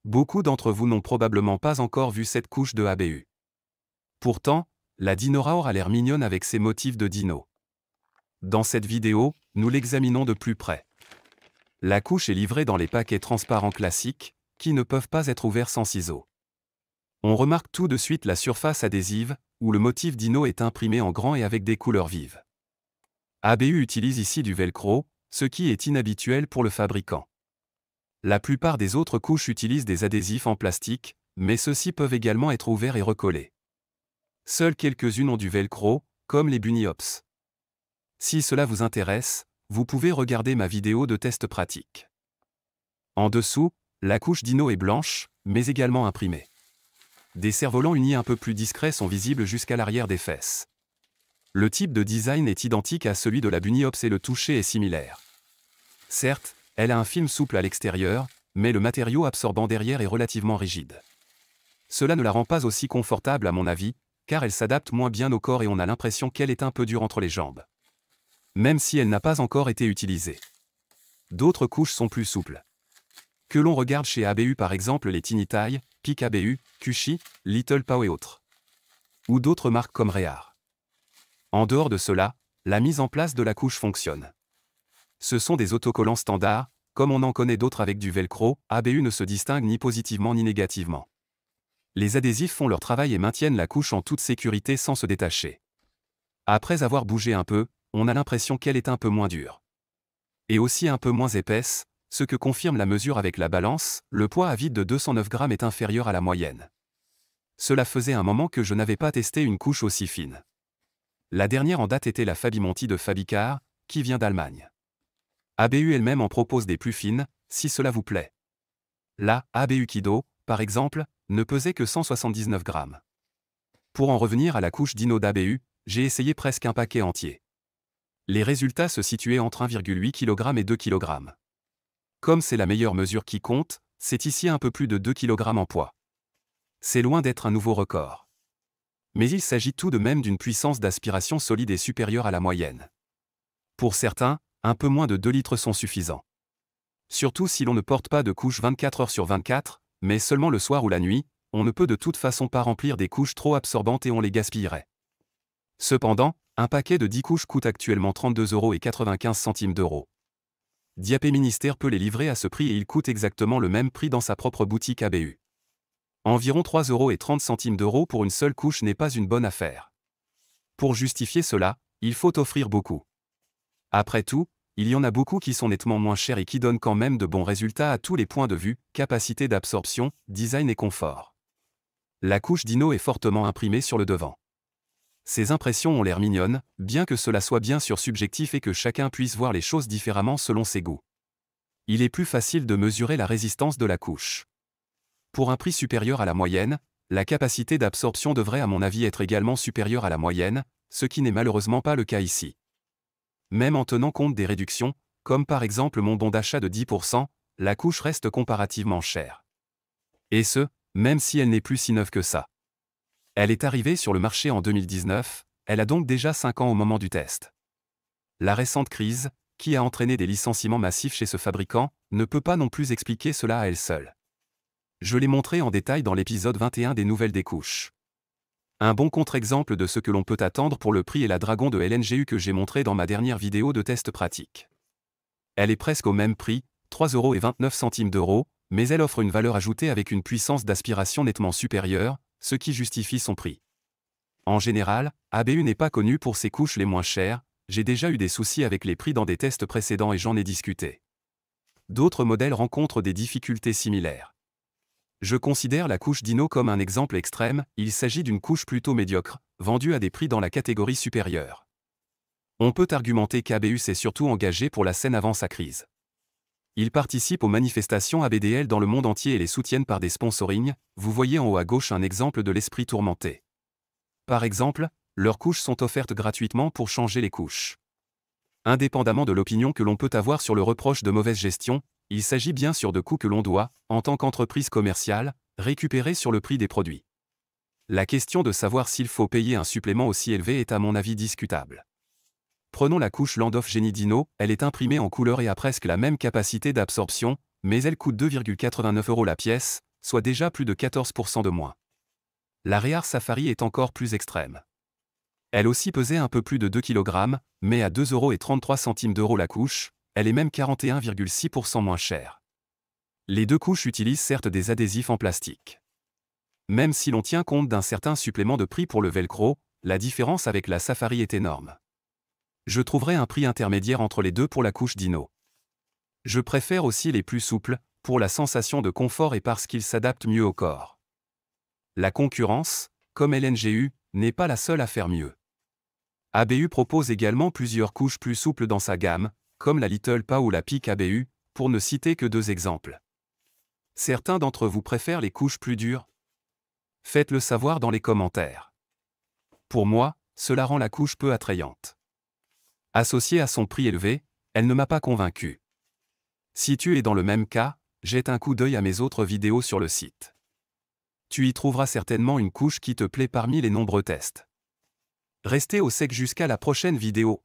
Beaucoup d'entre vous n'ont probablement pas encore vu cette couche de ABU. Pourtant, la Dinoraor a l'air mignonne avec ses motifs de dino. Dans cette vidéo, nous l'examinons de plus près. La couche est livrée dans les paquets transparents classiques, qui ne peuvent pas être ouverts sans ciseaux. On remarque tout de suite la surface adhésive, où le motif dino est imprimé en grand et avec des couleurs vives. ABU utilise ici du velcro, ce qui est inhabituel pour le fabricant. La plupart des autres couches utilisent des adhésifs en plastique, mais ceux-ci peuvent également être ouverts et recollés. Seules quelques-unes ont du velcro, comme les Bunny Hops. Si cela vous intéresse, vous pouvez regarder ma vidéo de test pratique. En dessous, la couche dino est blanche, mais également imprimée. Des cerfs-volants unis un peu plus discrets sont visibles jusqu'à l'arrière des fesses. Le type de design est identique à celui de la Bunny Hops et le toucher est similaire. Certes, elle a un film souple à l'extérieur, mais le matériau absorbant derrière est relativement rigide. Cela ne la rend pas aussi confortable à mon avis, car elle s'adapte moins bien au corps et on a l'impression qu'elle est un peu dure entre les jambes. Même si elle n'a pas encore été utilisée. D'autres couches sont plus souples. Que l'on regarde chez ABU par exemple les Tiny Tie, Peak ABU, Kushi, Little Pau et autres. Ou d'autres marques comme Rehar. En dehors de cela, la mise en place de la couche fonctionne. Ce sont des autocollants standards, comme on en connaît d'autres avec du velcro, ABU ne se distingue ni positivement ni négativement. Les adhésifs font leur travail et maintiennent la couche en toute sécurité sans se détacher. Après avoir bougé un peu, on a l'impression qu'elle est un peu moins dure. Et aussi un peu moins épaisse, ce que confirme la mesure avec la balance, le poids à vide de 209 grammes est inférieur à la moyenne. Cela faisait un moment que je n'avais pas testé une couche aussi fine. La dernière en date était la Fabimonti de Fabicar, qui vient d'Allemagne. ABU elle-même en propose des plus fines, si cela vous plaît. La ABU Kido, par exemple, ne pesait que 179 grammes. Pour en revenir à la couche dino d'ABU, j'ai essayé presque un paquet entier. Les résultats se situaient entre 1,8 kg et 2 kg. Comme c'est la meilleure mesure qui compte, c'est ici un peu plus de 2 kg en poids. C'est loin d'être un nouveau record. Mais il s'agit tout de même d'une puissance d'aspiration solide et supérieure à la moyenne. Pour certains, un peu moins de 2 litres sont suffisants. Surtout si l'on ne porte pas de couche 24 heures sur 24, mais seulement le soir ou la nuit, on ne peut de toute façon pas remplir des couches trop absorbantes et on les gaspillerait. Cependant, un paquet de 10 couches coûte actuellement 32,95 €. Diapé Ministère peut les livrer à ce prix et il coûte exactement le même prix dans sa propre boutique ABU. Environ 3,30 € pour une seule couche n'est pas une bonne affaire. Pour justifier cela, il faut offrir beaucoup. Après tout, il y en a beaucoup qui sont nettement moins chers et qui donnent quand même de bons résultats à tous les points de vue, capacité d'absorption, design et confort. La couche dino est fortement imprimée sur le devant. Ces impressions ont l'air mignonnes, bien que cela soit bien sûr subjectif et que chacun puisse voir les choses différemment selon ses goûts. Il est plus facile de mesurer la résistance de la couche. Pour un prix supérieur à la moyenne, la capacité d'absorption devrait à mon avis être également supérieure à la moyenne, ce qui n'est malheureusement pas le cas ici. Même en tenant compte des réductions, comme par exemple mon bon d'achat de 10%, la couche reste comparativement chère. Et ce, même si elle n'est plus si neuve que ça. Elle est arrivée sur le marché en 2019, elle a donc déjà 5 ans au moment du test. La récente crise, qui a entraîné des licenciements massifs chez ce fabricant, ne peut pas non plus expliquer cela à elle seule. Je l'ai montré en détail dans l'épisode 21 des nouvelles des couches. Un bon contre-exemple de ce que l'on peut attendre pour le prix est la Dragon de LNGU que j'ai montré dans ma dernière vidéo de test pratique. Elle est presque au même prix, 3,29 €, mais elle offre une valeur ajoutée avec une puissance d'aspiration nettement supérieure, ce qui justifie son prix. En général, ABU n'est pas connu pour ses couches les moins chères, j'ai déjà eu des soucis avec les prix dans des tests précédents et j'en ai discuté. D'autres modèles rencontrent des difficultés similaires. Je considère la couche dino comme un exemple extrême, il s'agit d'une couche plutôt médiocre, vendue à des prix dans la catégorie supérieure. On peut argumenter qu'ABU s'est surtout engagé pour la scène avant sa crise. Ils participent aux manifestations ABDL dans le monde entier et les soutiennent par des sponsorings, vous voyez en haut à gauche un exemple de l'esprit tourmenté. Par exemple, leurs couches sont offertes gratuitement pour changer les couches. Indépendamment de l'opinion que l'on peut avoir sur le reproche de mauvaise gestion, il s'agit bien sûr de coûts que l'on doit, en tant qu'entreprise commerciale, récupérer sur le prix des produits. La question de savoir s'il faut payer un supplément aussi élevé est à mon avis discutable. Prenons la couche Land of Genie Dino, elle est imprimée en couleur et a presque la même capacité d'absorption, mais elle coûte 2,89 € la pièce, soit déjà plus de 14% de moins. La Rear Safari est encore plus extrême. Elle aussi pesait un peu plus de 2 kg, mais à 2,33 € la couche, elle est même 41,6% moins chère. Les deux couches utilisent certes des adhésifs en plastique. Même si l'on tient compte d'un certain supplément de prix pour le velcro, la différence avec la Safari est énorme. Je trouverai un prix intermédiaire entre les deux pour la couche Dino. Je préfère aussi les plus souples, pour la sensation de confort et parce qu'ils s'adaptent mieux au corps. La concurrence, comme LNGU, n'est pas la seule à faire mieux. ABU propose également plusieurs couches plus souples dans sa gamme, comme la Little Pa ou la Peak ABU, pour ne citer que deux exemples. Certains d'entre vous préfèrent les couches plus dures? Faites-le savoir dans les commentaires. Pour moi, cela rend la couche peu attrayante. Associée à son prix élevé, elle ne m'a pas convaincu. Si tu es dans le même cas, jette un coup d'œil à mes autres vidéos sur le site. Tu y trouveras certainement une couche qui te plaît parmi les nombreux tests. Restez au sec jusqu'à la prochaine vidéo.